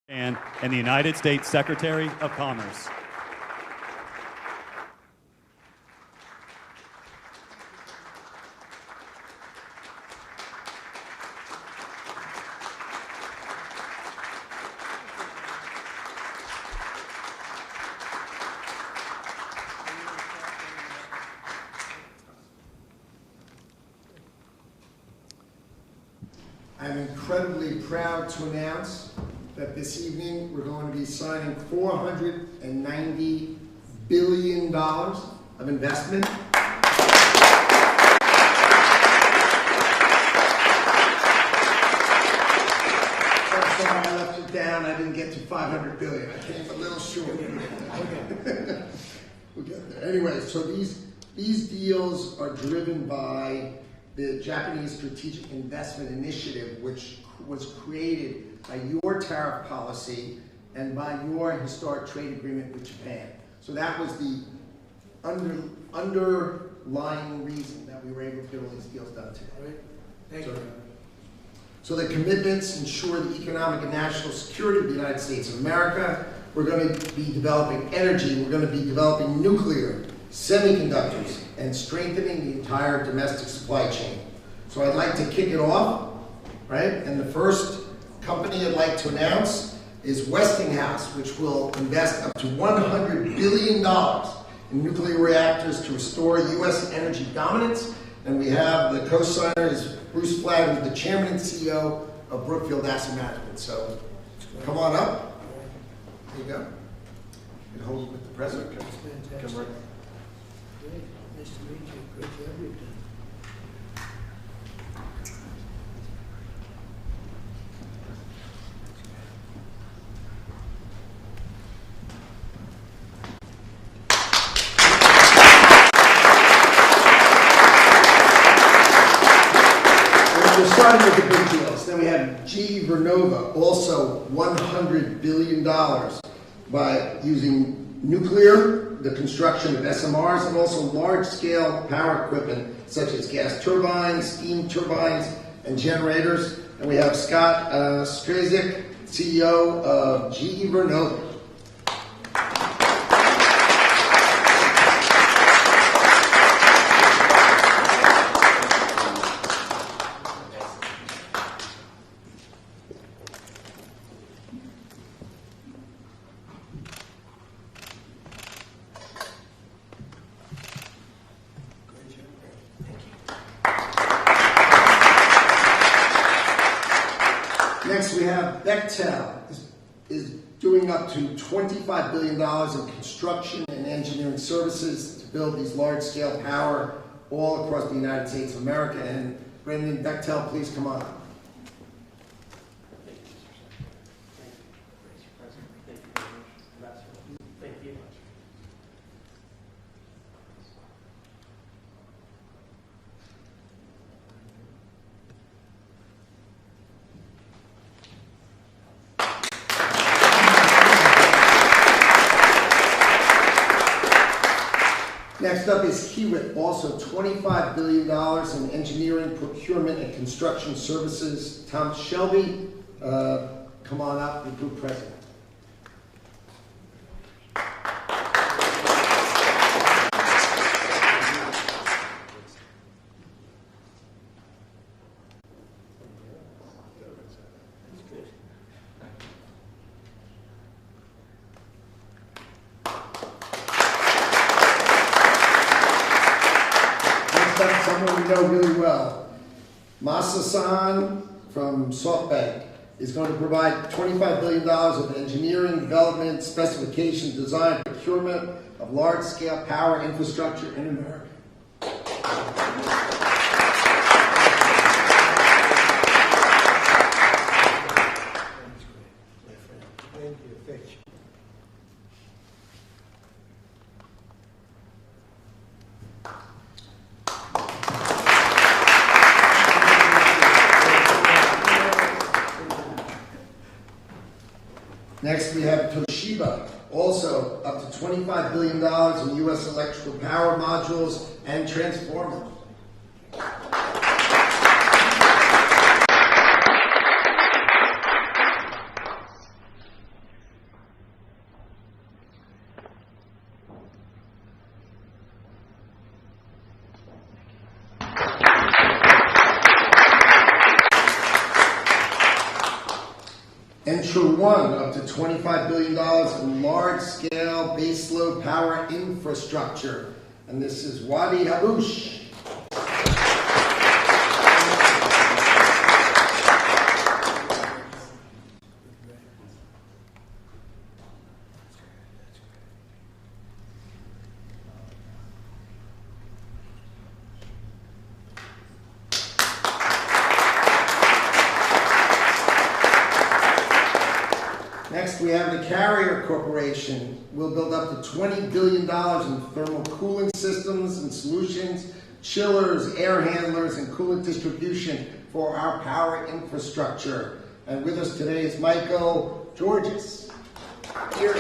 and the United States Secretary of Commerce. I'm incredibly proud to announce that this evening we're going to be signing $490 billion of investment. First time I left it down, I didn't get to $500 billion. I came a little short. We'll get there. Anyway, so these deals are driven by the Japanese Strategic Investment Initiative, which was created by your tariff policy and by your historic trade agreement with Japan. So that was the underlying reason that we were able to get all these deals done today. All right. Thank you. So the commitments ensure the economic and national security of the United States of America. We're going to be developing energy. We're going to be developing nuclear, semiconductors, and strengthening the entire domestic supply chain. So I'd like to kick it off, right? And the first company I'd like to announce is Westinghouse, which will invest up to $100 billion in nuclear reactors to restore U.S. energy dominance. And we have the co-signer is Bruce Flagg, who's the chairman and CEO of Brookfield Asset Management. So come on up. There you go. You can hold it with the president. That's fantastic. Great. Nice to meet you. Great job you've done. We're starting with the big deals. Then we have GE Vernova, also $100 billion by using nuclear, the construction of SMRs, and also large-scale power equipment such as gas turbines, steam turbines, and generators. And we have Scott Strazik, CEO of GE Vernova. Next, we have Bechtel is doing up to $25 billion in construction and engineering services to build these large-scale power all across the United States of America. And Brendan Bechtel, please come on up. Next up is Kiewit, also $25 billion in engineering, procurement, and construction services. Tom Shelby, come on up, the group president. Someone we know really well. Masa-san from SoftBank is going to provide $25 billion of engineering, development, specification, design, procurement of large-scale power infrastructure in America. Thank you. Thank you. Next, we have Toshiba, also up to $25 billion in U.S. electrical power modules and transformers. one, up to $25 billion in large-scale baseload power infrastructure. And this is Wadi Haboush. Next, we have the Carrier Corporation. We'll build up to $20 billion in thermal cooling systems and solutions, chillers, air handlers, and coolant distribution for our power infrastructure. And with us today is Michael Georges. Here.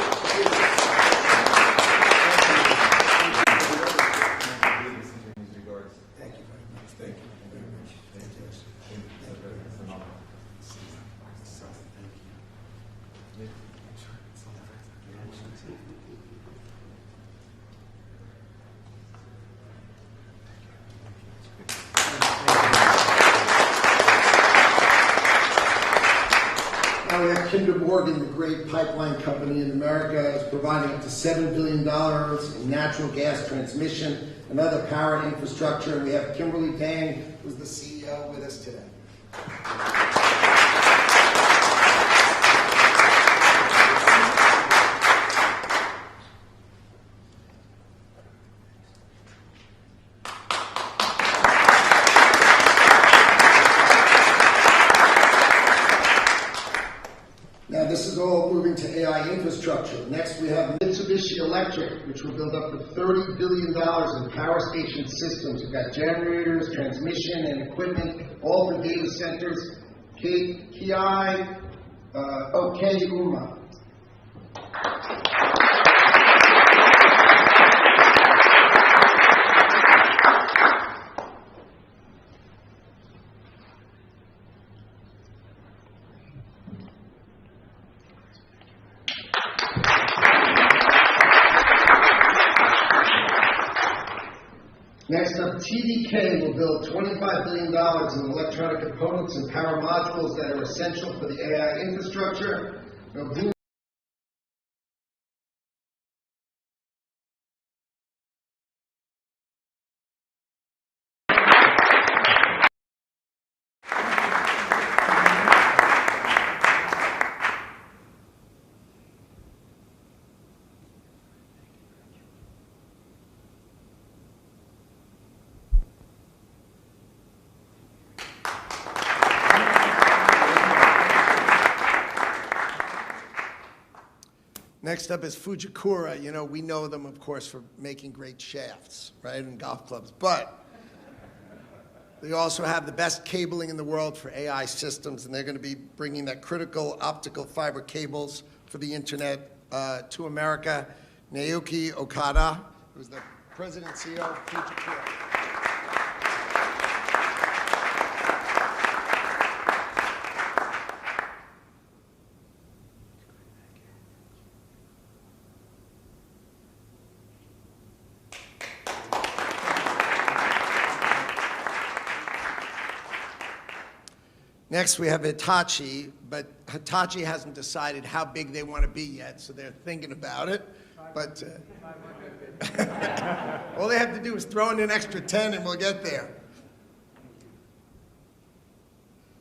Now we have Kinder Morgan, the great pipeline company in America, is providing up to $7 billion in natural gas transmission and other power infrastructure. And we have Kimberly Dang, who's the CEO, with us today. Now, this is all moving to AI infrastructure. Next, we have Mitsubishi Electric, which will build up to $30 billion in power station systems. We've got generators, transmission, and equipment, all for data centers. K-Uma. Next up, TDK will build $25 billion in electronic components and power modules that are essential for the AI infrastructure. Next up is Fujikura. You know, we know them, of course, for making great shafts, right, in golf clubs. But they also have the best cabling in the world for AI systems, and they're going to be bringing that critical optical fiber cables for the internet to America. Naoki Okada, who's the president and CEO of Fujikura. Next, we have Hitachi, but Hitachi hasn't decided how big they want to be yet, so they're thinking about it. But all they have to do is throw in an extra 10 and we'll get there.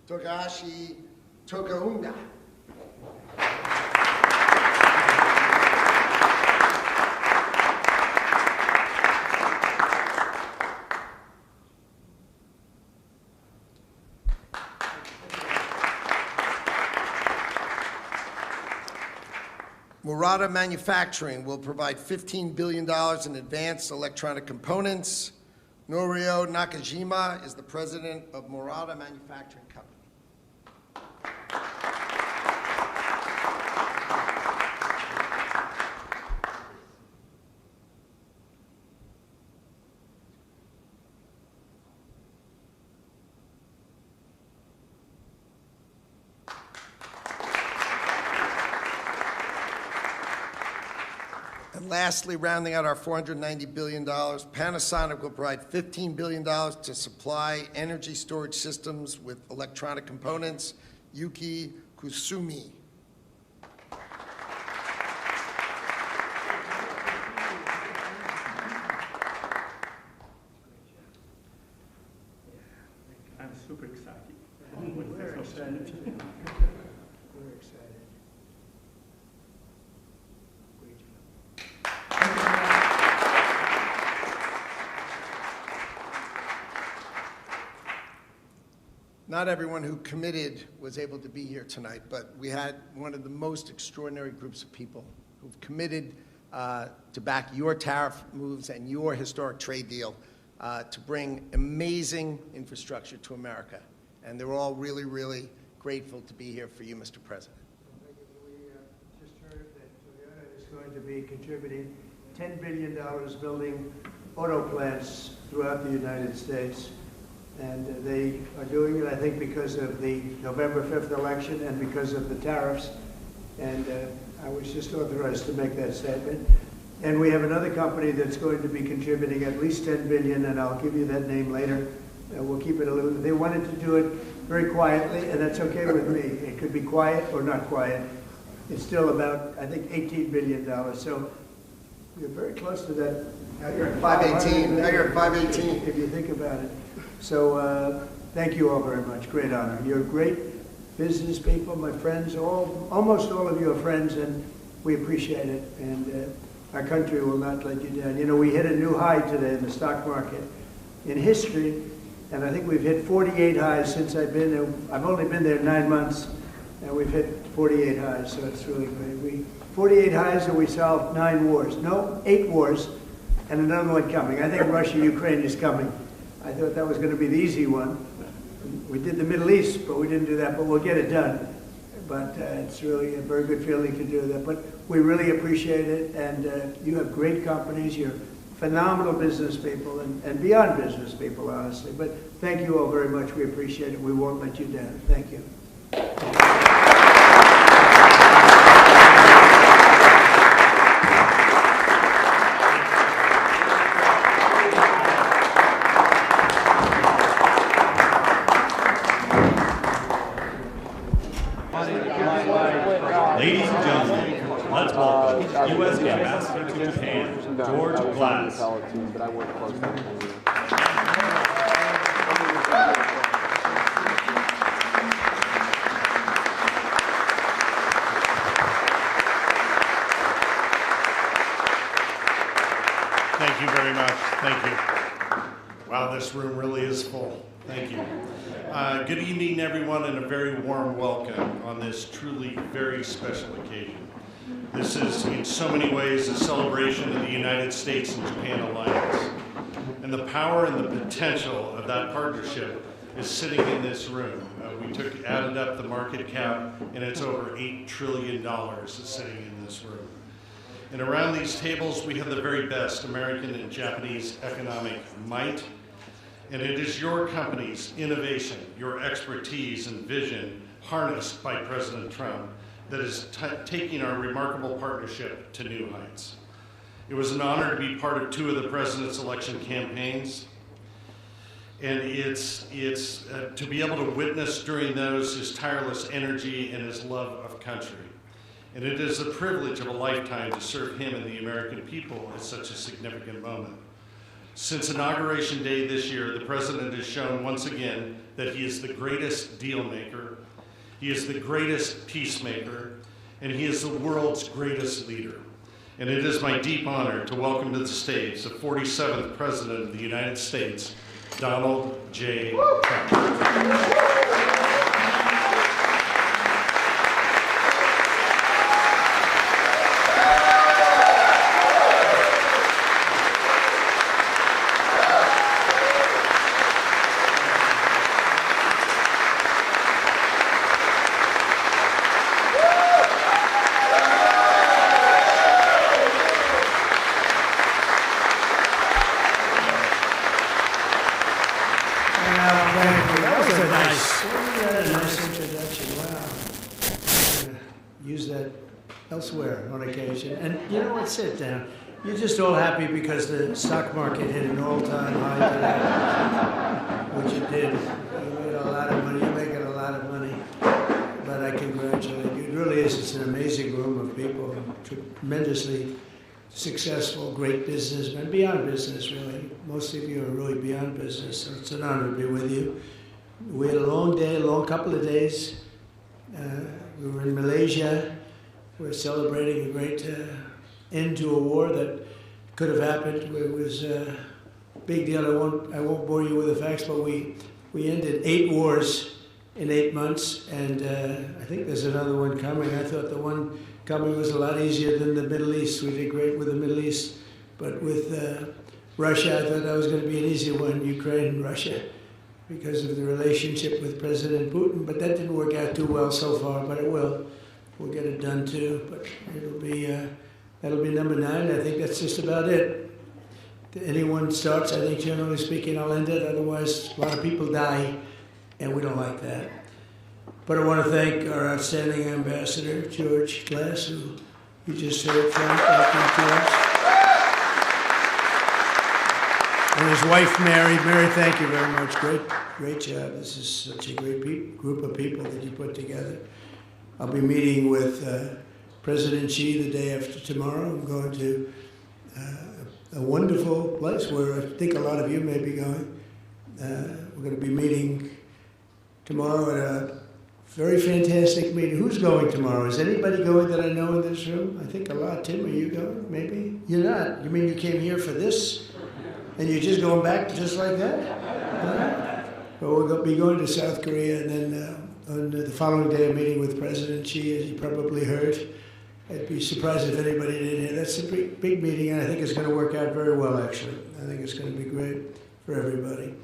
Togashi Tokaunga. Murata Manufacturing will provide $15 billion in advanced electronic components. Norio Nakajima is the president of Murata Manufacturing Company. And lastly, rounding out our $490 billion, Panasonic will provide $15 billion to supply energy storage systems with electronic components. Yuki Kusumi. not everyone who committed was able to be here tonight, but we had one of the most extraordinary groups of people who've committed to back your tariff moves and your historic trade deal to bring amazing infrastructure to America. And they're all really, really grateful to be here for you, Mr. President. We just heard that Toyota is going to be contributing $10 billion building auto plants throughout the United States. And they are doing it, I think, because of the November 5th election and because of the tariffs. And I was just authorized to make that statement. And we have another company that's going to be contributing at least $10 billion, and I'll give you that name later. We'll keep it a little. They wanted to do it very quietly, and that's okay with me. It could be quiet or not quiet. It's still about, I think, $18 billion. So you're very close to that. Now you're at 518. Now you're at 518. If you think about it. So thank you all very much. Great honor. You're great business people, my friends. Almost all of you are friends, and we appreciate it. And our country will not let you down. You know, we hit a new high today in the stock market in history, and I think we've hit 48 highs since I've been there. I've only been there 9 months, and we've hit 48 highs, so it's really great. 48 highs, and we solved 9 wars. No, 8 wars, and another one coming. I think Russia-Ukraine is coming. I thought that was going to be the easy one. We did the Middle East, but we didn't do that, but we'll get it done. But it's really a very good feeling to do that. But we really appreciate it, and you have great companies. You're phenomenal business people and beyond business people, honestly. But thank you all very much. We appreciate it. We won't let you down. Thank you. Ladies and gentlemen, let's welcome U.S. Ambassador to Japan, George Glass. Thank you very much. Thank you. Wow, this room really is full. Thank you. Good evening, everyone, and a very warm welcome on this truly very special occasion. This is, in so many ways, a celebration of the United States and Japan alliance. And the power and the potential of that partnership is sitting in this room. We added up the market cap, and it's over $8 trillion is sitting in this room. And around these tables, we have the very best American and Japanese economic might. And it is your company's innovation, your expertise and vision harnessed by President Trump that is taking our remarkable partnership to new heights. It was an honor to be part of 2 of the president's election campaigns. And it's to be able to witness during those his tireless energy and his love of country. And it is the privilege of a lifetime to serve him and the American people at such a significant moment. Since Inauguration Day this year, the President has shown once again that he is the greatest deal maker, he is the greatest peacemaker, and he is the world's greatest leader. And it is my deep honor to welcome to the stage the 47th President of the United States, Donald J. Trump. Elsewhere on occasion. And you know what, sit down. You're just all happy because the stock market hit an all-time high today, which it did. You made a lot of money. You're making a lot of money. But I congratulate you. It really is. It's an amazing room of people, tremendously successful, great businessmen, beyond business, really. Most of you are really beyond business, so it's an honor to be with you. We had a long day, a long couple of days. We were in Malaysia. We're celebrating a great end to a war that could have happened. It was a big deal. I won't bore you with the facts, but we ended 8 wars in 8 months, and I think there's another one coming. I thought the one coming was a lot easier than the Middle East. We did great with the Middle East, but with Russia, I thought that was going to be an easier one, Ukraine and Russia, because of the relationship with President Putin. But that didn't work out too well so far, but it will. We'll get it done too, but that'll be number 9. I think that's just about it. If anyone starts, I think generally speaking, I'll end it. Otherwise, a lot of people die, and we don't like that. But I want to thank our outstanding ambassador, George Glass, who you just heard from. Thank you, George. And his wife, Mary. Mary, thank you very much. Great job. This is such a great group of people that you put together. I'll be meeting with President Xi the day after tomorrow. I'm going to a wonderful place where I think a lot of you may be going. We're going to be meeting tomorrow at a very fantastic meeting. Who's going tomorrow? Is anybody going that I know in this room? I think a lot. Tim, are you going? Maybe? You're not. You mean you came here for this? And you're just going back just like that? But we're going to be going to South Korea, and then on the following day, a meeting with President Xi, as you probably heard. I'd be surprised if anybody didn't hear. That's a big meeting, and I think it's going to work out very well, actually. I think it's going to be great for everybody.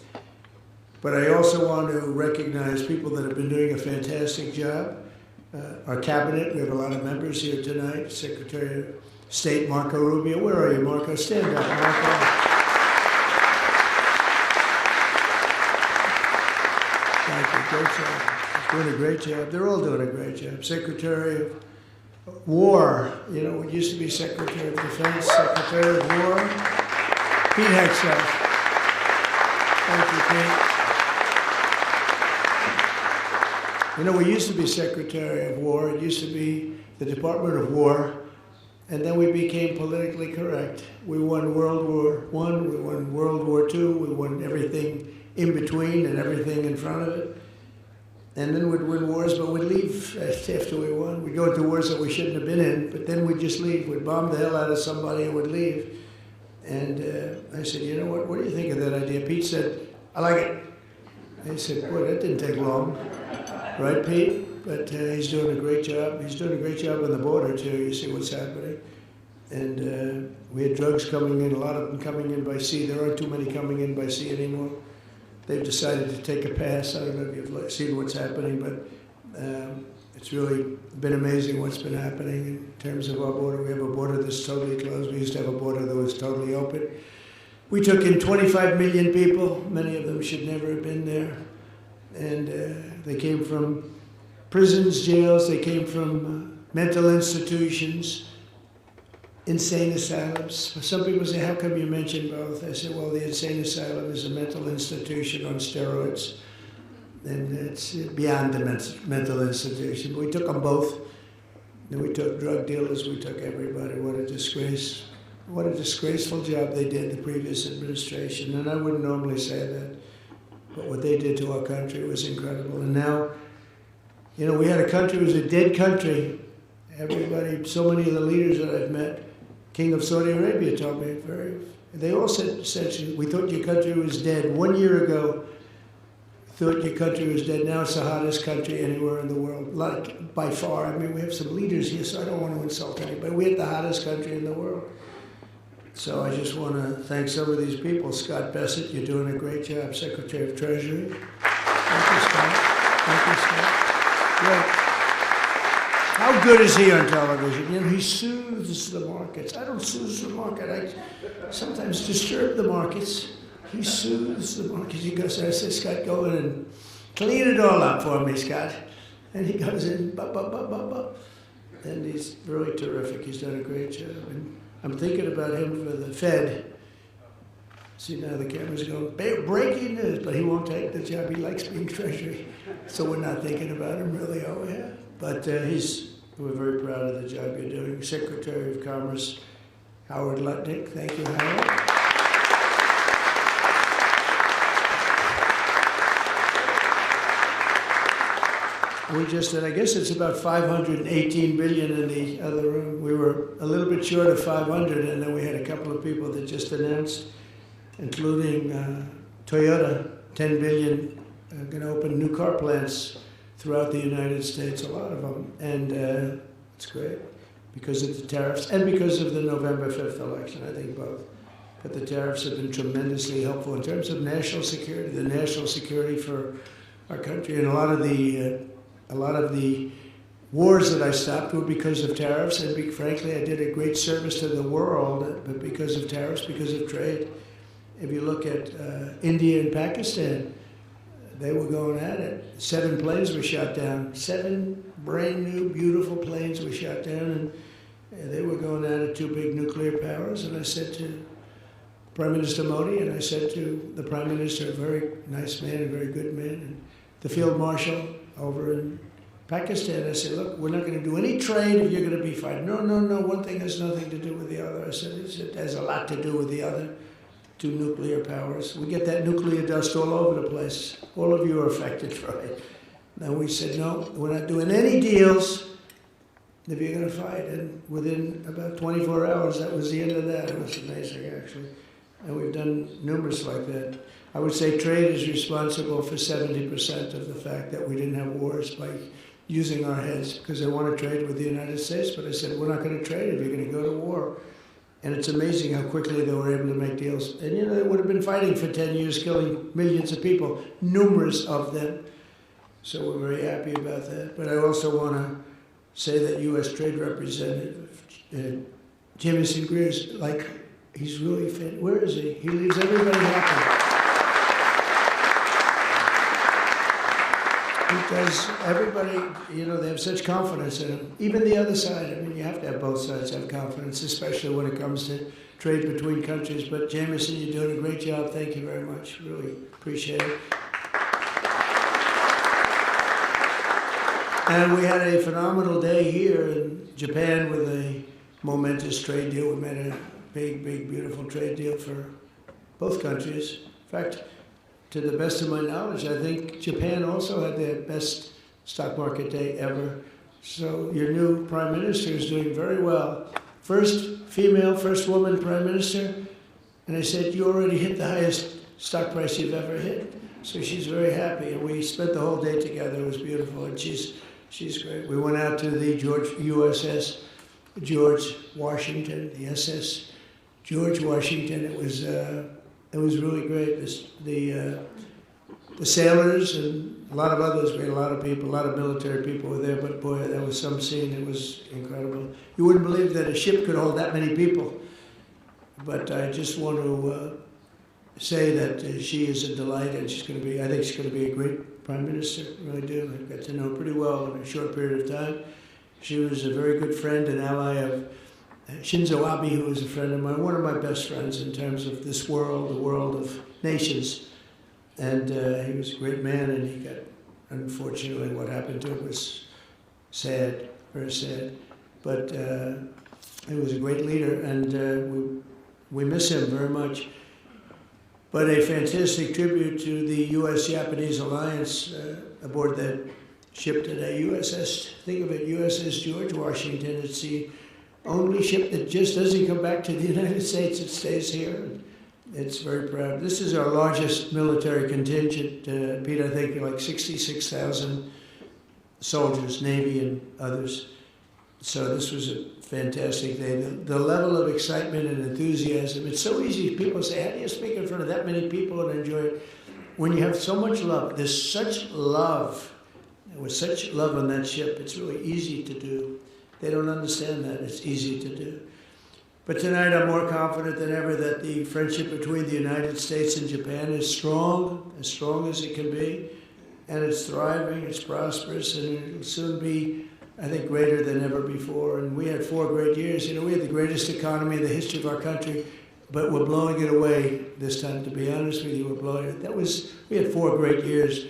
But I also want to recognize people that have been doing a fantastic job. Our cabinet, we have a lot of members here tonight. Secretary of State Marco Rubio. Where are you, Marco? Stand up, Marco. Thank you. Great job. Doing a great job. They're all doing a great job. Secretary of War, you know, what used to be Secretary of Defense, Secretary of War, Pete Hegseth. Thank you, Pete. You know, we used to be Secretary of War. It used to be the Department of War, and then we became politically correct. We won World War I, we won World War II, we won everything in between and everything in front of it. And then we'd win wars, but we'd leave after we won. We'd go into wars that we shouldn't have been in, but then we'd just leave. We'd bomb the hell out of somebody and would leave. And I said, you know what do you think of that idea? Pete said, I like it. I said, boy, that didn't take long. Right, Pete? But he's doing a great job. He's doing a great job on the border, too. You see what's happening. And we had drugs coming in, a lot of them coming in by sea. There aren't too many coming in by sea anymore. They've decided to take a pass. I don't know if you've seen what's happening, but it's really been amazing what's been happening in terms of our border. We have a border that's totally closed. We used to have a border that was totally open. We took in 25 million people. Many of them should never have been there. And they came from prisons, jails. They came from mental institutions, insane asylums. Some people say, how come you mention both? I said, well, the insane asylum is a mental institution on steroids. And it's beyond the mental institution. We took them both. And we took drug dealers, we took everybody. What a disgrace. What a disgraceful job they did, the previous administration. And I wouldn't normally say that. But what they did to our country was incredible. And now, you know, we had a country, it was a dead country. Everybody, so many of the leaders that I've met, King of Saudi Arabia told me, they all said essentially, we thought your country was dead. 1 year ago, thought your country was dead. Now it's the hottest country anywhere in the world, like by far. I mean, we have some leaders here, so I don't want to insult anybody. We're the hottest country in the world. So I just want to thank some of these people. Scott Bessent, you're doing a great job, Secretary of Treasury. Thank you, Scott. Thank you, Scott. Great. How good is he on television? You know, he soothes the markets. I don't soothe the market. I sometimes disturb the markets. He soothes the markets. He goes, I said, Scott, go in and clean it all up for me, Scott. And he goes in, and he's really terrific. He's done a great job. And I'm thinking about him for the Fed. See, now the camera's going, breaking news, but he won't take the job. He likes being Treasury. So we're not thinking about him really, oh yeah. But we're very proud of the job you're doing. Secretary of Commerce, Howard Lutnick. Thank you, Howard. We just did, I guess it's about 518 billion in the other room. We were a little bit short of 500, and then we had a couple of people that just announced, including Toyota, 10 billion going to open new car plants throughout the United States, a lot of them, and it's great because of the tariffs and because of the November 5th election, I think both. But the tariffs have been tremendously helpful in terms of national security, the national security for our country, and a lot of the wars that I stopped were because of tariffs, and frankly, I did a great service to the world, but because of tariffs, because of trade. If you look at India and Pakistan, they were going at it. 7 planes were shot down. 7 brand new, beautiful planes were shot down, and they were going at it, 2 big nuclear powers. And I said to Prime Minister Modi, and I said to the Prime Minister, a very nice man, a very good man, and the Field Marshal over in Pakistan, I said, look, we're not going to do any trade if you're going to be fighting. No, one thing has nothing to do with the other. I said, it has a lot to do with the other. 2 nuclear powers. We get that nuclear dust all over the place. All of you are affected, right? Then we said, no, we're not doing any deals if you're going to fight. And within about 24 hours, that was the end of that. It was amazing, actually. And we've done numerous like that. I would say trade is responsible for 70% of the fact that we didn't have wars by using our heads, because they want to trade with the United States. But I said, we're not going to trade if you're going to go to war. And it's amazing how quickly they were able to make deals. And, you know, they would have been fighting for 10 years, killing millions of people, numerous of them. So we're very happy about that. But I also want to say that U.S. Trade Representative Jamieson Greer's, like, he's really fit. Where is he? He leaves everybody happy. Because everybody, you know, they have such confidence in him. Even the other side, I mean, you have to have both sides have confidence, especially when it comes to trade between countries. But Jamieson, you're doing a great job. Thank you very much. Really appreciate it. And we had a phenomenal day here in Japan with a momentous trade deal. We made a big, beautiful trade deal for both countries. In fact, to the best of my knowledge, I think Japan also had their best stock market day ever. So your new prime minister is doing very well. First female, first woman prime minister. And I said, you already hit the highest stock price you've ever hit. So she's very happy. And we spent the whole day together. It was beautiful. And she's great. We went out to the USS George Washington, the SS George Washington. It was really great. The sailors and a lot of others, we had a lot of people, a lot of military people were there, but boy, that was some scene. It was incredible. You wouldn't believe that a ship could hold that many people. But I just want to say that she is a delight, and I think she's going to be a great prime minister. I really do. I got to know her pretty well in a short period of time. She was a very good friend and ally of Shinzo Abe, who was a friend of mine, one of my best friends in terms of this world, the world of nations. And he was a great man, and he got, unfortunately, what happened to him was sad, very sad. But he was a great leader, and we miss him very much. But a fantastic tribute to the U.S.-Japanese alliance aboard that ship today, think of it, USS George Washington. It's the only ship that just doesn't come back to the United States. It stays here. It's very proud. This is our largest military contingent, Pete, I think like 66,000 soldiers, Navy and others. So this was a fantastic day. The level of excitement and enthusiasm, it's so easy. People say, how do you speak in front of that many people and enjoy it? When you have so much love, there's such love. There was such love on that ship. It's really easy to do. They don't understand that. It's easy to do. But tonight I'm more confident than ever that the friendship between the United States and Japan is strong as it can be. And it's thriving, it's prosperous, and it'll soon be, I think, greater than ever before. And we had 4 great years. You know, we had the greatest economy in the history of our country, but we're blowing it away this time, to be honest with you. We're blowing it. We had 4 great years.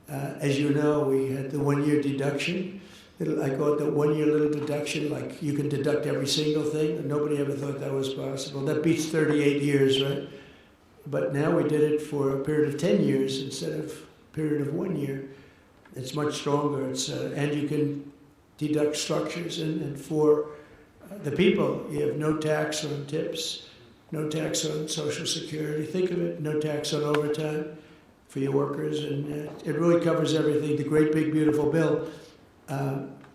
As you know, we had the 1-year deduction. I call it the 1-year little deduction, like you can deduct every single thing. And nobody ever thought that was possible. That beats 38 years, right? But now we did it for a period of 10 years instead of a period of 1 year. It's much stronger. And you can deduct structures. And for the people, you have no tax on tips, no tax on Social Security. Think of it, no tax on overtime. for your workers, and it really covers everything. The great, big, beautiful bill.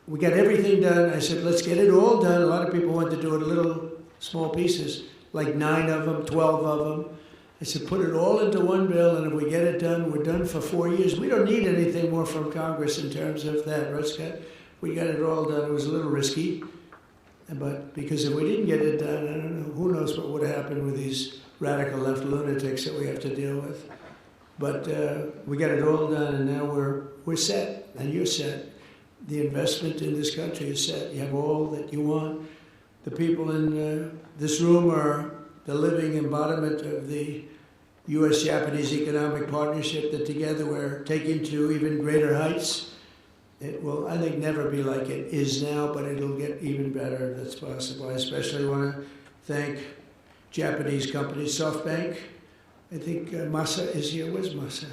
We got everything done. I said, let's get it all done. A lot of people want to do it in little, small pieces, like 9 of them, 12 of them. I said, put it all into one bill, and if we get it done, we're done for 4 years. We don't need anything more from Congress in terms of that, right, Scott? We got it all done. It was a little risky, but because if we didn't get it done, I don't know, who knows what would happen with these radical left lunatics that we have to deal with. But we got it all done, and now we're set, and you're set. The investment in this country is set. You have all that you want. The people in this room are the living embodiment of the U.S.-Japanese economic partnership that together we're taking to even greater heights. It will, I think, never be like it is now, but it'll get even better if that's possible. I especially want to thank Japanese companies, SoftBank. I think Masa is here. Where's Masa?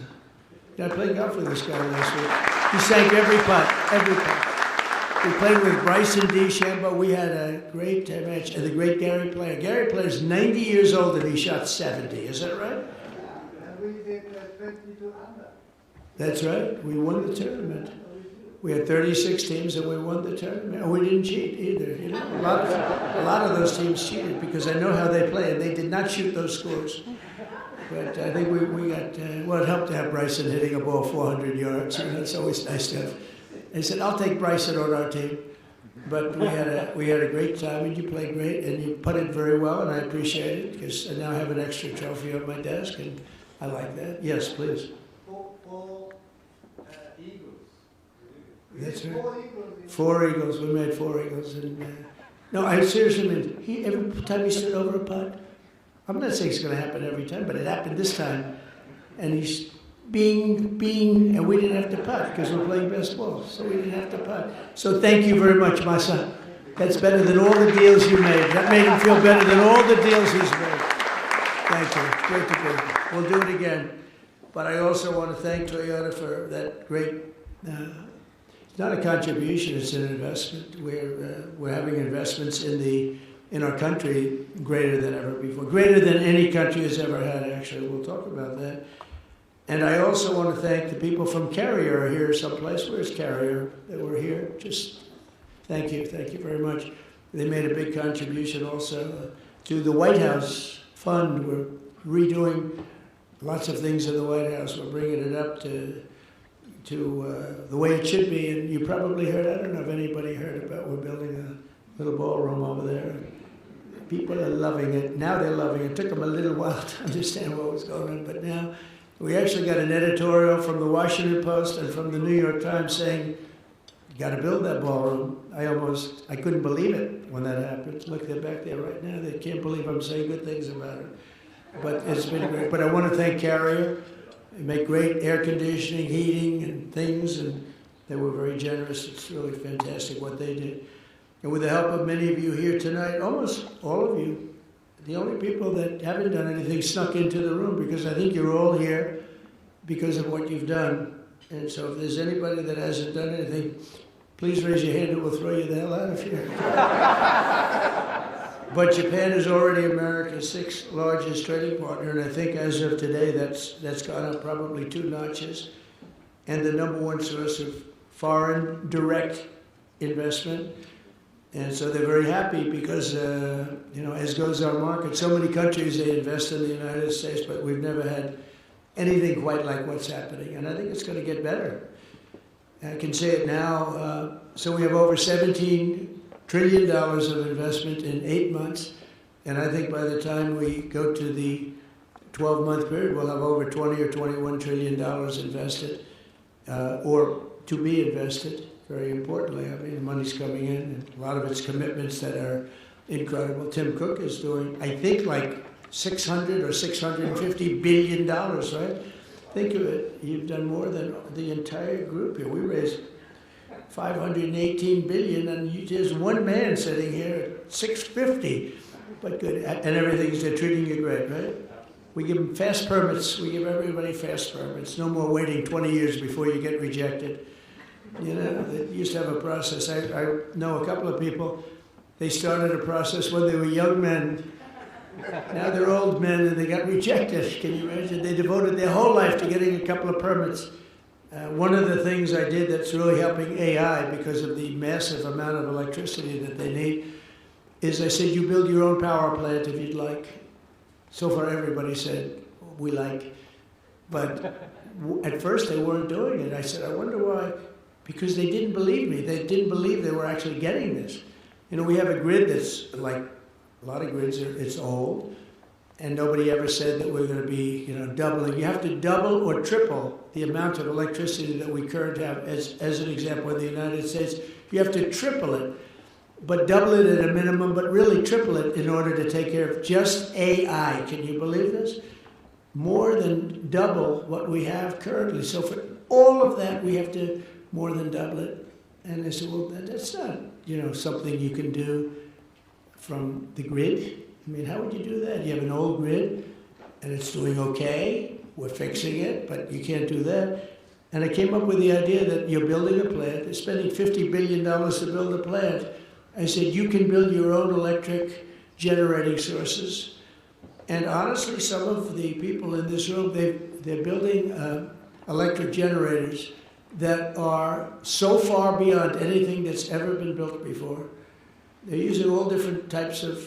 I played golf with this guy last week. He sank every putt, every putt. We played with Bryson DeChambeau. We had a great match. And the great Gary Player. Gary Player's 90 years old and he shot 70. Is that right? We did 22 under. That's right. We won the tournament. We had 36 teams and we won the tournament. And we didn't cheat either. You know, a lot of those teams cheated because I know how they play, and they did not shoot those scores. But I think we got, well, it helped to have Bryson hitting a ball 400 yards. You know, it's always nice to have. I said, I'll take Bryson on our team. But we had a great time, and you played great, and you putted very well, and I appreciate it, because I now have an extra trophy on my desk, and I like that. Yes, please. Four eagles. That's right. 4 eagles. 4 eagles. We made 4 eagles. And, no, I seriously mean, every time he stood over a putt, I'm not saying it's going to happen every time, but it happened this time. And he's bing, and we didn't have to putt because we're playing best ball, so we didn't have to putt. So thank you very much, Masa. That's better than all the deals you made. That made him feel better than all the deals he's made. Thank you. Great to be. We'll do it again. But I also want to thank Toyota for that great, it's not a contribution, it's an investment. We're having investments in our country greater than ever before, greater than any country has ever had, actually. We'll talk about that. And I also want to thank the people from Carrier are here someplace. Where's Carrier? That were here. Just thank you very much. They made a big contribution also to the White House Fund. We're redoing lots of things in the White House. We're bringing it up to the way it should be. And you probably heard, I don't know if anybody heard about, we're building a little ballroom over there. People are loving it. Now they're loving it. It took them a little while to understand what was going on, but now we actually got an editorial from the Washington Post and from the New York Times saying, you got to build that ballroom. I couldn't believe it when that happened. Look, they're back there right now. They can't believe I'm saying good things about it. But it's been great. But I want to thank Carrier. They make great air conditioning, heating, and things, and they were very generous. It's really fantastic what they did. And with the help of many of you here tonight, almost all of you, the only people that haven't done anything snuck into the room, because I think you're all here because of what you've done. And so if there's anybody that hasn't done anything, please raise your hand and we'll throw you the hell out of here. But Japan is already America's 6th largest trading partner, and I think as of today that's gone up probably 2 notches, and the #1 source of foreign direct investment. And so they're very happy because, as goes our market, so many countries, they invest in the United States, but we've never had anything quite like what's happening. And I think it's going to get better. I can say it now. So we have over $17 trillion of investment in 8 months. And I think by the time we go to the 12-month period, we'll have over $20 or $21 trillion invested, or to be invested. Very importantly, I mean, the money's coming in, and a lot of it's commitments that are incredible. Tim Cook is doing, I think, like $600 or $650 billion, right? Think of it. You've done more than the entire group here. We raised $518 billion, and there's one man sitting here at $650. But good, and they're treating you great, right? We give them fast permits. We give everybody fast permits. No more waiting 20 years before you get rejected. You know, they used to have a process. I know a couple of people, they started a process when they were young men, Now they're old men and they got rejected. Can you imagine? They devoted their whole life to getting a couple of permits. One of the things I did that's really helping AI because of the massive amount of electricity that they need is I said, you build your own power plant if you'd like. So far everybody said, we like. But at first they weren't doing it. I said, I wonder why. Because they didn't believe me. They didn't believe they were actually getting this. You know, we have a grid that's like a lot of grids, it's old. And nobody ever said that we're going to be, doubling. You have to double or triple the amount of electricity that we currently have. As an example, in the United States, you have to triple it, but double it at a minimum, but really triple it in order to take care of just AI. Can you believe this? More than double what we have currently. So for all of that, we have to more than double it. And they said, well, that's not, something you can do from the grid. I mean, how would you do that? You have an old grid, and it's doing okay. We're fixing it, but you can't do that. And I came up with the idea that you're building a plant. They're spending $50 billion to build a plant. I said, you can build your own electric generating sources. And honestly, some of the people in this room, they're building electric generators that are so far beyond anything that's ever been built before. They're using all different types of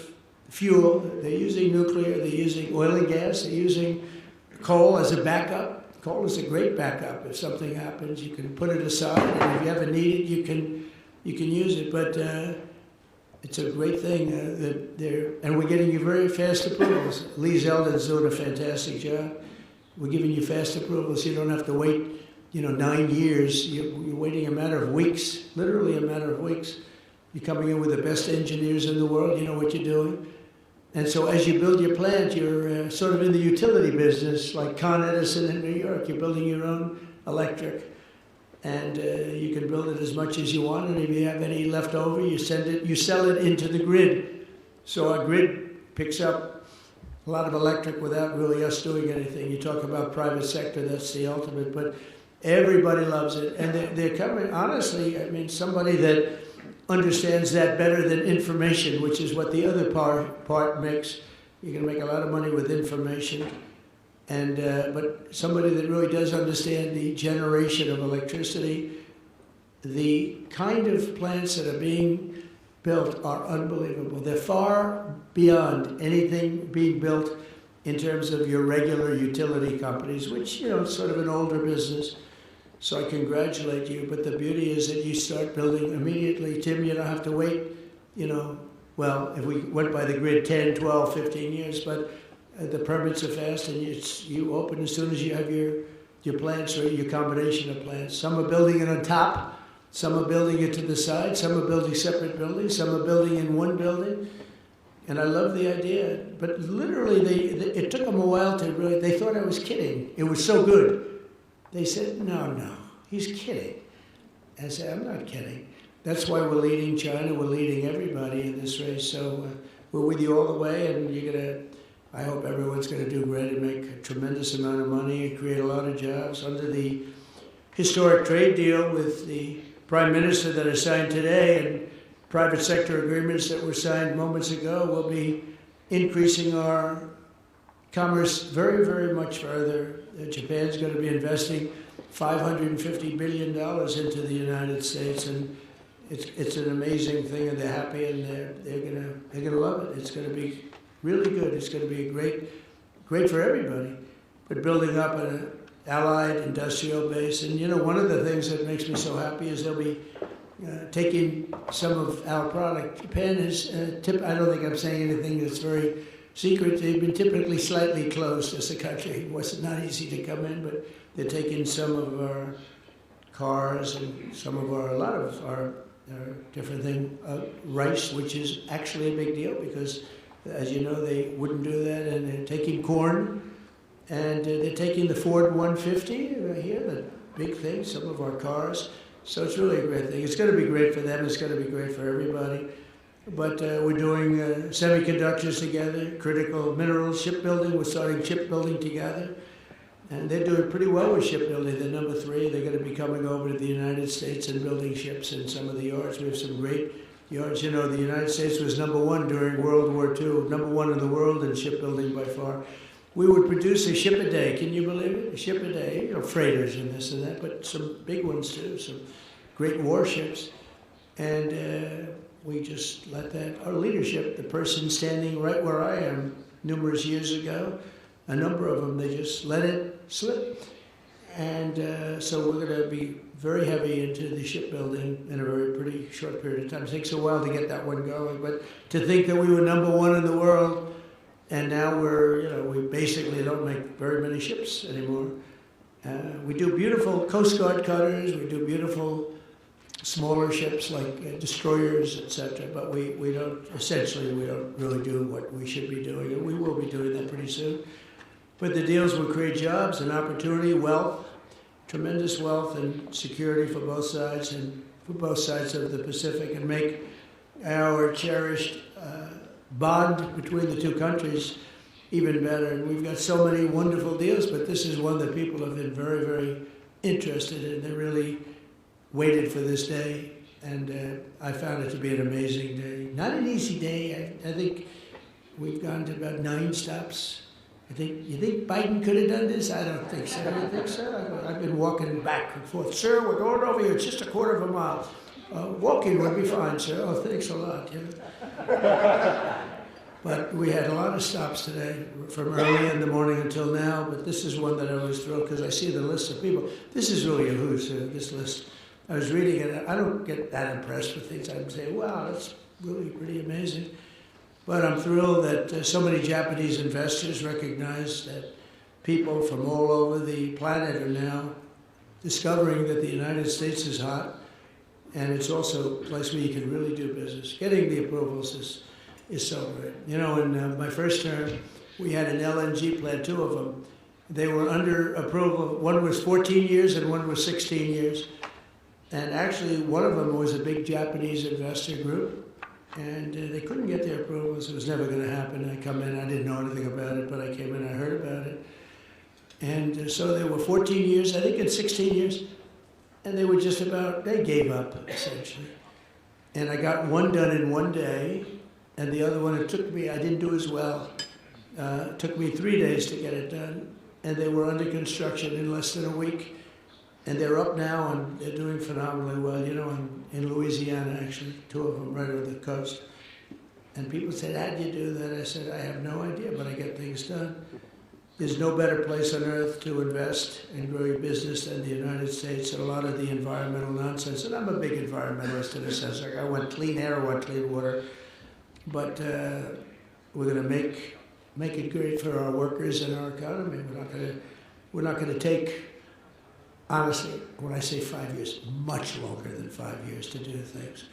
fuel. They're using nuclear. They're using oil and gas. They're using coal as a backup. Coal is a great backup. If something happens, you can put it aside, and if you ever need it, you can use it. But it's a great thing and we're getting you very fast approvals. Lee Zeldin's doing a fantastic job. We're giving you fast approvals. You don't have to wait, 9 years. You're waiting a matter of weeks, literally a matter of weeks. You're coming in with the best engineers in the world. You know what you're doing. And so as you build your plant, you're sort of in the utility business, like Con Edison in New York. You're building your own electric. And you can build it as much as you want, and if you have any left over, you sell it into the grid. So our grid picks up a lot of electric without really us doing anything. You talk about private sector, that's the ultimate, but everybody loves it. And they're coming, honestly, I mean, somebody that understands that better than information, which is what the other part makes. You can make a lot of money with information. And but somebody that really does understand the generation of electricity, the kind of plants that are being built are unbelievable. They're far beyond anything being built in terms of your regular utility companies, which, is sort of an older business. So I congratulate you. But the beauty is that you start building immediately. Tim, you don't have to wait, well, if we went by the grid 10, 12, 15 years, but the permits are fast, and you open as soon as you have your plants or your combination of plants. Some are building it on top, some are building it to the side, some are building separate buildings, some are building in one building. And I love the idea. But literally, it took them a while to really, they thought I was kidding. It was so good. They said, no, he's kidding. I said, I'm not kidding. That's why we're leading China, we're leading everybody in this race. So we're with you all the way, and I hope everyone's going to do great and make a tremendous amount of money and create a lot of jobs. Under the historic trade deal with the Prime Minister that is signed today and private sector agreements that were signed moments ago, we'll be increasing our commerce very, very much further. Japan's going to be investing $550 billion into the United States, and it's an amazing thing, and they're happy, and they're gonna love it. It's going to be really good. It's going to be great for everybody. But building up an allied industrial base, and one of the things that makes me so happy is they'll be taking some of our product. Japan is, I don't think I'm saying anything that's very secret. They've been typically slightly closed as a country. It was not easy to come in, but they're taking some of our cars and a lot of our different things, rice, which is actually a big deal because, as you know, they wouldn't do that, and they're taking corn, and they're taking the Ford 150 right here, the big thing, some of our cars. So it's really a great thing. It's going to be great for them. It's going to be great for everybody. But we're doing semiconductors together, critical minerals, shipbuilding. We're starting shipbuilding together. And they're doing pretty well with shipbuilding. They're number 3. They're going to be coming over to the United States and building ships in some of the yards. We have some great yards. You know, the United States was #1 during World War II, #1 in the world in shipbuilding by far. We would produce a ship a day. Can you believe it? A ship a day. You know, freighters and this and that, but some big ones too, some great warships. And we just let that, our leadership, the person standing right where I am numerous years ago, a number of them, they just let it slip. And so we're going to be very heavy into the shipbuilding in a very pretty short period of time. It takes a while to get that one going, but to think that we were #1 in the world, and now we're, you know, we basically don't make very many ships anymore. We do beautiful Coast Guard cutters, we do beautiful smaller ships like destroyers, etc. But we don't, essentially, we don't really do what we should be doing, and we will be doing that pretty soon. But the deals will create jobs and opportunity, wealth, tremendous wealth and security for both sides and for both sides of the Pacific, and make our cherished bond between the two countries even better. And we've got so many wonderful deals, but this is one that people have been very, very interested in. They really waited for this day, and I found it to be an amazing day. Not an easy day. I think we've gone to about 9 stops. You think Biden could have done this? I don't think so. You think so? I've been walking back and forth. Sir, we're going over here. It's just a quarter of a mile. Walking would be fine, sir. Oh, thanks a lot. Yeah. But we had a lot of stops today, from early in the morning until now. But this is one that I was thrilled because I see the list of people. This is really a who's who, this list. I was reading it. I don't get that impressed with things. I'd say, wow, that's really pretty amazing. But I'm thrilled that so many Japanese investors recognize that people from all over the planet are now discovering that the United States is hot, and it's also a place where you can really do business. Getting the approvals is so great. You know, in my first term, we had an LNG plant, 2 of them. They were under approval. One was 14 years and one was 16 years. And actually, one of them was a big Japanese investor group. And they couldn't get their approvals. It was never going to happen. I come in, I didn't know anything about it, but I came in, I heard about it. And so they were 14 years, I think, and 16 years. And they were just about, they gave up, essentially. And I got one done in one day, and the other one, it took me, I didn't do as well. It took me 3 days to get it done. And they were under construction in less than a week. And they're up now, and they're doing phenomenally well, you know, in Louisiana, actually, 2 of them right over the coast. And people said, how'd you do that? I said, I have no idea, but I get things done. There's no better place on earth to invest and grow your business than the United States, and a lot of the environmental nonsense. And I'm a big environmentalist in a sense. Like, I want clean air, I want clean water. But we're going to make it great for our workers and our economy. We're not going to take, honestly, when I say 5 years, much longer than 5 years to do things.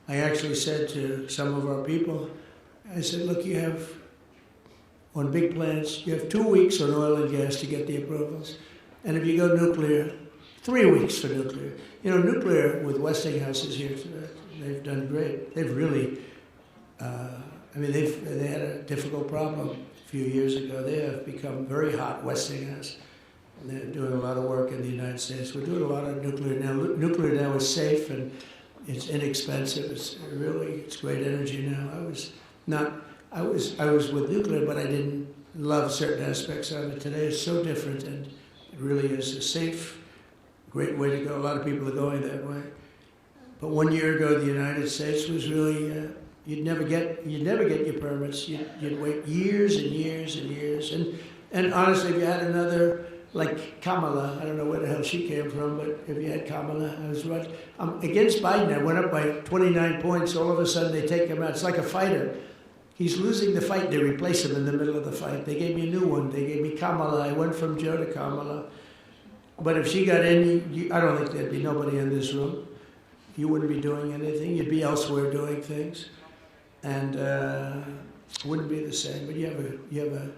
I actually said to some of our people, I said, look, you have, on big plants, you have 2 weeks on oil and gas to get the approvals. And if you go nuclear, 3 weeks for nuclear. You know, nuclear with Westinghouse is here today. They've done great. They've really, they had a difficult problem a few years ago. They have become very hot, Westinghouse. And they're doing a lot of work in the United States. We're doing a lot of nuclear now. Nuclear now is safe and it's inexpensive. It's great energy now. I was with nuclear, but I didn't love certain aspects of it. Today it's so different, and it really is a safe, great way to go. A lot of people are going that way. But 1 year ago, the United States was really, you'd never get your permits. You'd wait years and years and years. And honestly, if you had another, like Kamala, I don't know where the hell she came from, but if you had Kamala, I was right. Against Biden, I went up by 29 points. All of a sudden, they take him out. It's like a fighter. He's losing the fight. They replace him in the middle of the fight. They gave me a new one. They gave me Kamala. I went from Joe to Kamala. But if she got in, I don't think there'd be nobody in this room. You wouldn't be doing anything. You'd be elsewhere doing things. And it wouldn't be the same. But you have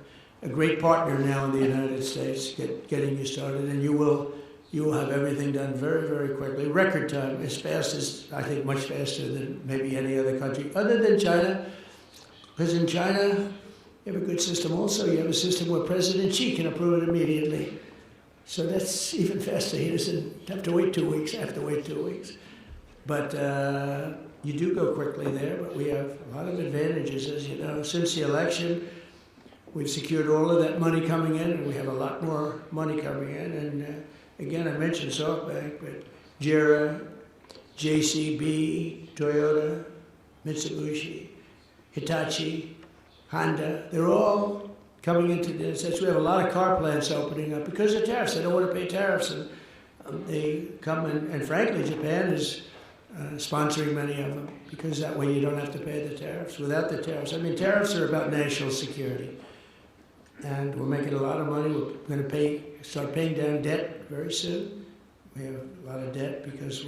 a great partner now in the United States getting you started. And you will have everything done very, very quickly. Record time, as fast as, I think, much faster than maybe any other country, other than China. Because in China, you have a good system also. You have a system where President Xi can approve it immediately. So that's even faster. He doesn't have to wait 2 weeks. I have to wait 2 weeks. But you do go quickly there, but we have a lot of advantages, as you know. Since the election, we've secured all of that money coming in, and we have a lot more money coming in. And again, I mentioned SoftBank, but JERA, JCB, Toyota, Mitsubishi, Hitachi, Honda, they're all coming into this. We have a lot of car plants opening up because of tariffs. They don't want to pay tariffs, and they come in, and frankly, Japan is sponsoring many of them because that way you don't have to pay the tariffs. Without the tariffs, I mean, tariffs are about national security, and we're making a lot of money. We're going to start paying down debt very soon. We have a lot of debt because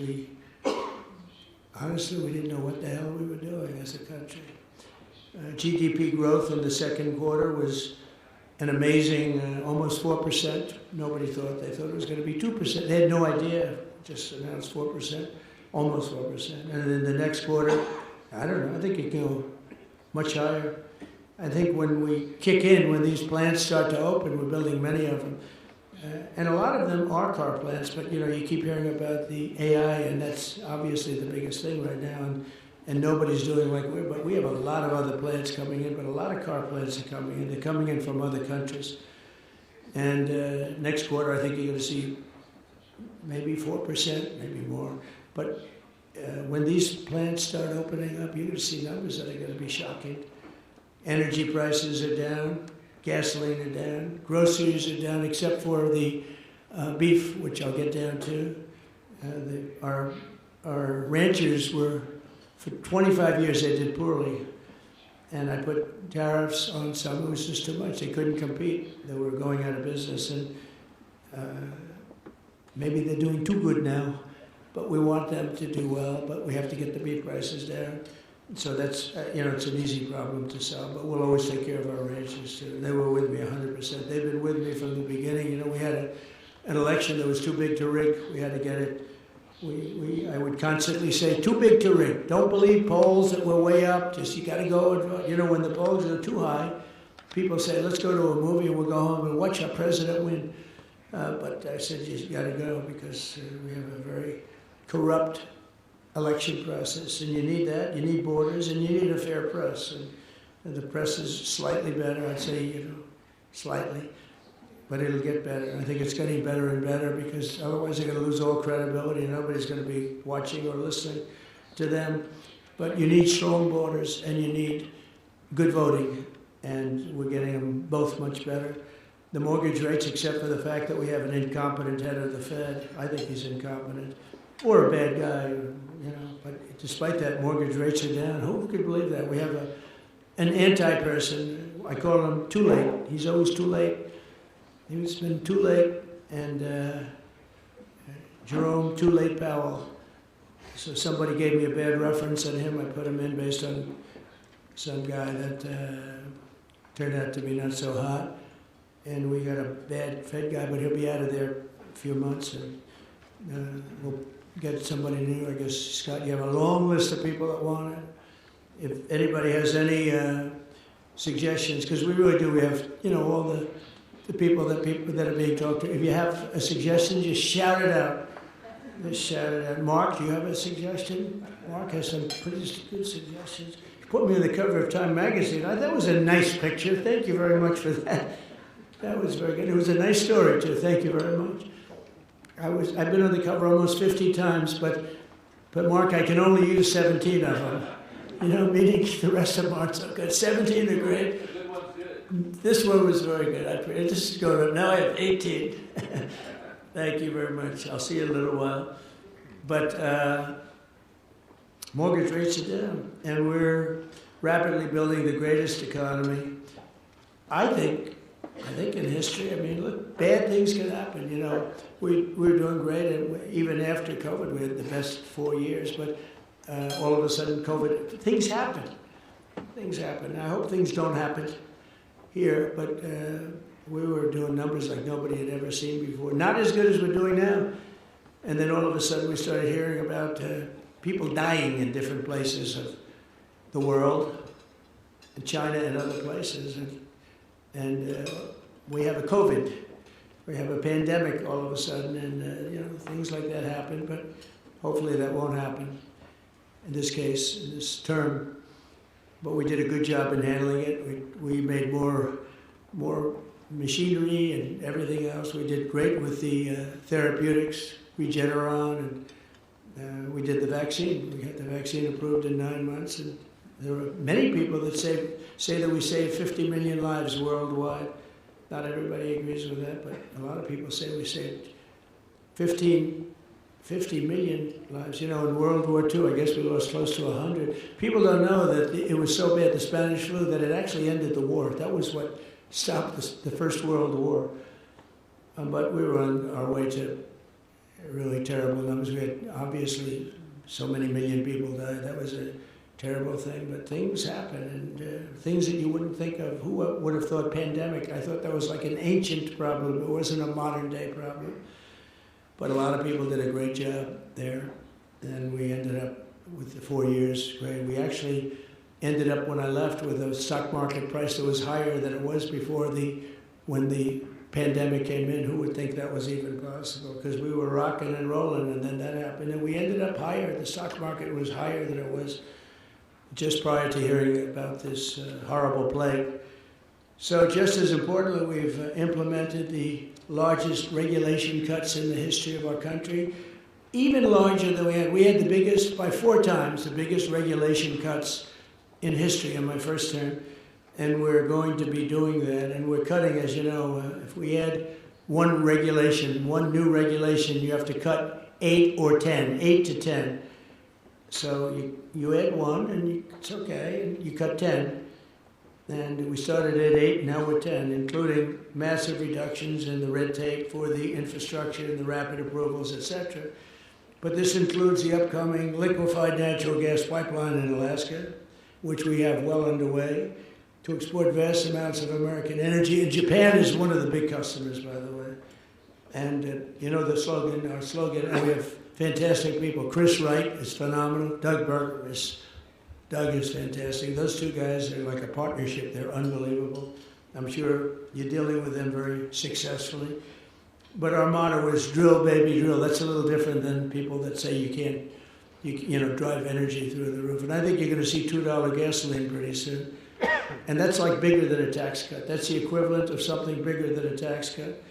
honestly, we didn't know what the hell we were doing as a country. GDP growth in the second quarter was an amazing almost 4%. Nobody thought. They thought it was going to be 2%. They had no idea. Just announced 4%, almost 4%. And then the next quarter, I don't know, I think it can go much higher. I think when we kick in, when these plants start to open, we're building many of them. And a lot of them are car plants, but you know, you keep hearing about the AI, and that's obviously the biggest thing right now. And nobody's doing like we are, but we have a lot of other plants coming in, but a lot of car plants are coming in. They're coming in from other countries. And next quarter, I think you're going to see maybe 4%, maybe more. But when these plants start opening up, you're going to see numbers that are going to be shocking. Energy prices are down, gasoline are down, groceries are down, except for the beef, which I'll get down to. Our ranchers were, for 25 years, they did poorly. And I put tariffs on some. It was just too much. They couldn't compete. They were going out of business. And maybe they're doing too good now. But we want them to do well. But we have to get the beef prices down. So that's, it's an easy problem to solve. But we'll always take care of our ranchers, too. They were with me 100%. They've been with me from the beginning. You know, we had an election that was too big to rig. We had to get it. I would constantly say, too big to rig. Don't believe polls that were way up. Just, you got to go and vote. You know, when the polls are too high, people say, let's go to a movie and we'll go home and watch our president win. But I said, you got to go because we have a very corrupt election process. And you need that. You need borders and you need a fair press. And the press is slightly better, I'd say, slightly. But it'll get better. I think it's getting better and better because otherwise they're going to lose all credibility and nobody's going to be watching or listening to them. But you need strong borders and you need good voting, and we're getting them both much better. The mortgage rates, except for the fact that we have an incompetent head of the Fed, I think he's incompetent, or a bad guy, but despite that, mortgage rates are down. Who could believe that? We have an anti-person. I call him too late. He's always too late. He's been too late, and Jerome Too Late Powell. So somebody gave me a bad reference on him. I put him in based on some guy that turned out to be not so hot. And we got a bad Fed guy, but he'll be out of there a few months, and we'll get somebody new. I guess, Scott, you have a long list of people that want it. If anybody has any suggestions, because we really do, we have, all the people that are being talked to. If you have a suggestion, just shout it out. Just shout it out. Mark, do you have a suggestion? Mark has some pretty good suggestions. He put me on the cover of Time magazine. That was a nice picture. Thank you very much for that. That was very good. It was a nice story, too. Thank you very much. I've been on the cover almost 50 times, but Mark, I can only use 17 of them. Meaning the rest of them aren't so good. 17 are great. This one was very good. This is going up. Now I have 18. Thank you very much. I'll see you in a little while. But mortgage rates are down, and we're rapidly building the greatest economy, I think in history. I mean, look, bad things can happen. We're doing great, and even after COVID, we had the best 4 years. But all of a sudden, COVID, things happen. Things happen. I hope things don't happen here, but we were doing numbers like nobody had ever seen before. Not as good as we're doing now. And then all of a sudden we started hearing about people dying in different places of the world, in China and other places. And we have a COVID. We have a pandemic all of a sudden, and things like that happen, but hopefully that won't happen. in this case, in this term. But we did a good job in handling it. We made more machinery and everything else. We did great with the therapeutics, Regeneron, and we did the vaccine. We got the vaccine approved in 9 months, and there are many people that say that we saved 50 million lives worldwide. Not everybody agrees with that, but a lot of people say we saved 50 million lives. You know, in World War II, I guess we lost close to 100. People don't know that it was so bad, the Spanish flu, that it actually ended the war. That was what stopped the First World War. But we were on our way to really terrible numbers. We had, obviously, so many million people died. That was a terrible thing, but things happen, and things that you wouldn't think of. Who would have thought pandemic? I thought that was like an ancient problem. It wasn't a modern day problem. But a lot of people did a great job there, and we ended up with the 4 years. Great. We actually ended up, when I left, with a stock market price that was higher than it was before when the pandemic came in. Who would think that was even possible? Because we were rocking and rolling, and then that happened, and we ended up higher. The stock market was higher than it was just prior to hearing about this horrible plague. So just as importantly, we've implemented the largest regulation cuts in the history of our country, even larger than we had. We had the biggest, by 4 times, the biggest regulation cuts in history in my first term, and we're going to be doing that. And we're cutting, as you know, if we add one new regulation, you have to cut 8 or 10, 8 to 10. So you add 1, and it's okay, and you cut 10. And we started at 8, now we're 10, including massive reductions in the red tape for the infrastructure and the rapid approvals, etc. But this includes the upcoming liquefied natural gas pipeline in Alaska, which we have well underway, to export vast amounts of American energy. And Japan is one of the big customers, by the way. And you know our slogan, and we have fantastic people. Chris Wright is phenomenal. Doug is fantastic. Those 2 guys are like a partnership. They're unbelievable. I'm sure you're dealing with them very successfully. But our motto is drill, baby, drill. That's a little different than people that say you can't drive energy through the roof. And I think you're going to see $2 gasoline pretty soon. And that's like bigger than a tax cut. That's the equivalent of something bigger than a tax cut.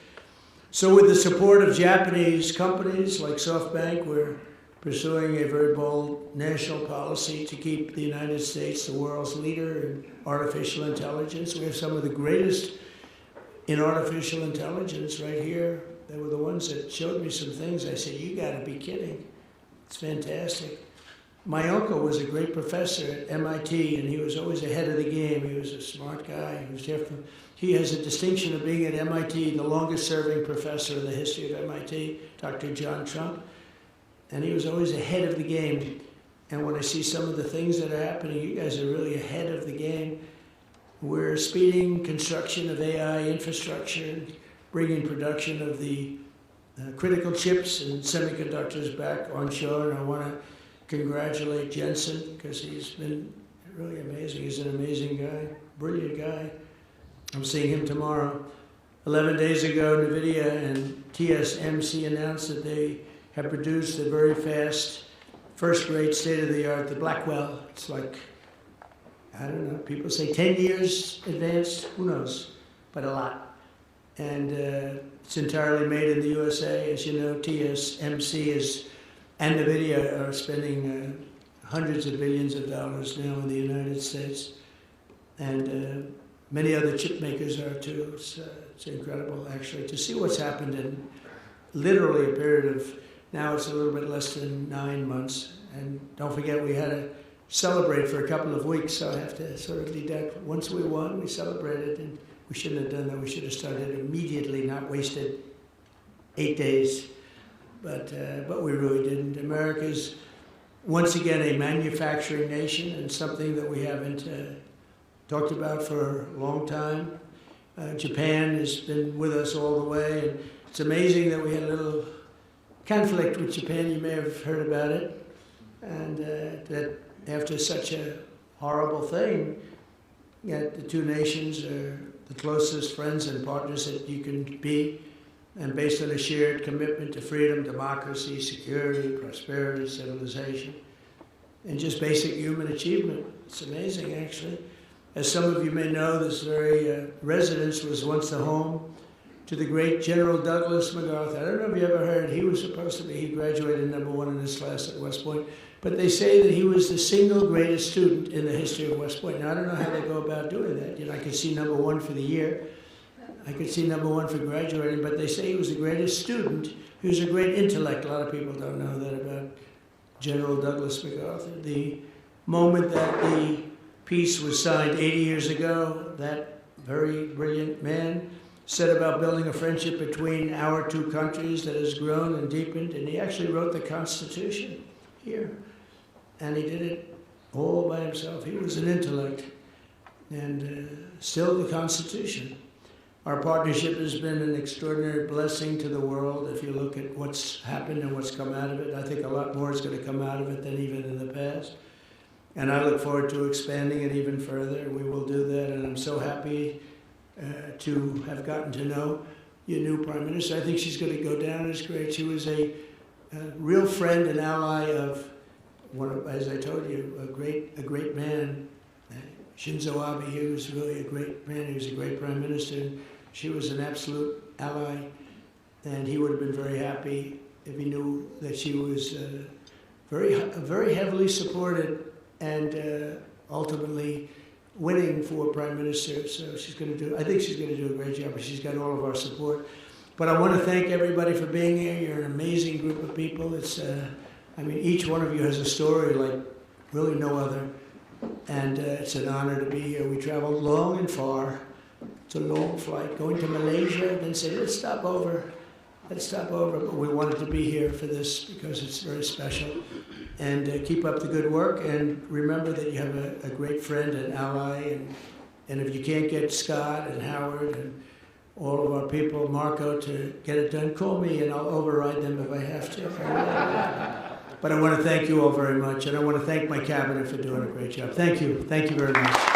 So with the support of Japanese companies like SoftBank, we're pursuing a very bold national policy to keep the United States the world's leader in artificial intelligence. We have some of the greatest in artificial intelligence right here. They were the ones that showed me some things. I said, you gotta be kidding. It's fantastic. My uncle was a great professor at MIT, and he was always ahead of the game. He was a smart guy. He has a distinction of being at MIT, the longest serving professor in the history of MIT, Dr. John Trump. And he was always ahead of the game. And when I see some of the things that are happening, you guys are really ahead of the game. We're speeding construction of AI infrastructure, bringing production of the critical chips and semiconductors back onshore. And I want to congratulate Jensen, because he's been really amazing. He's an amazing guy, brilliant guy. I'm seeing him tomorrow. 11 days ago, NVIDIA and TSMC announced that they have produced a very fast, first-rate, state-of-the-art, the Blackwell. It's like, I don't know, people say 10 years advanced, who knows, but a lot. And it's entirely made in the USA. As you know, TSMC and NVIDIA are spending hundreds of billions of dollars now in the United States. And many other chip makers are too. It's incredible, actually, to see what's happened in literally a period of, now it's a little bit less than 9 months. And don't forget, we had to celebrate for a couple of weeks, so I have to sort of deduct. Once we won, we celebrated, and we shouldn't have done that. We should have started immediately, not wasted 8 days. But we really didn't. America's, once again, a manufacturing nation, and something that we haven't talked about for a long time. Japan has been with us all the way, and it's amazing that we had a little conflict with Japan. You may have heard about it, and that after such a horrible thing, yet the 2 nations are the closest friends and partners that you can be, and based on a shared commitment to freedom, democracy, security, prosperity, civilization. and just basic human achievement. It's amazing, actually. As some of you may know, this very residence was once the home to the great General Douglas MacArthur. I don't know if you ever heard, he graduated #1 in his class at West Point, but they say that he was the single greatest student in the history of West Point. Now, I don't know how they go about doing that. You know, I could see #1 for the year. I could see #1 for graduating, but they say he was the greatest student. He was a great intellect. A lot of people don't know that about General Douglas MacArthur. The moment that the peace was signed 80 years ago, that very brilliant man set about building a friendship between our two countries that has grown and deepened, and he actually wrote the Constitution here. And he did it all by himself. He was an intellect, and still the Constitution. Our partnership has been an extraordinary blessing to the world. If you look at what's happened and what's come out of it, I think a lot more is going to come out of it than even in the past. And I look forward to expanding it even further. We will do that, and I'm so happy to have gotten to know your new Prime Minister. I think she's going to go down as great. She was a real friend and ally of one of, as I told you, a great man, Shinzo Abe. He was really a great man. He was a great Prime Minister. She was an absolute ally, and he would have been very happy if he knew that she was very heavily supported and ultimately winning for Prime Minister. So she's going to do, I think she's going to do a great job. She's got all of our support. But I want to thank everybody for being here. You're an amazing group of people. It's, I mean, each one of you has a story like really no other. And it's an honor to be here. We traveled long and far. It's a long flight, going to Malaysia, then say, let's stop over. But we wanted to be here for this because it's very special. And keep up the good work. And remember that you have a great friend and ally. And if you can't get Scott and Howard and all of our people, Marco, to get it done, call me and I'll override them if I have to. But I want to thank you all very much. And I want to thank my cabinet for doing a great job. Thank you. Thank you very much.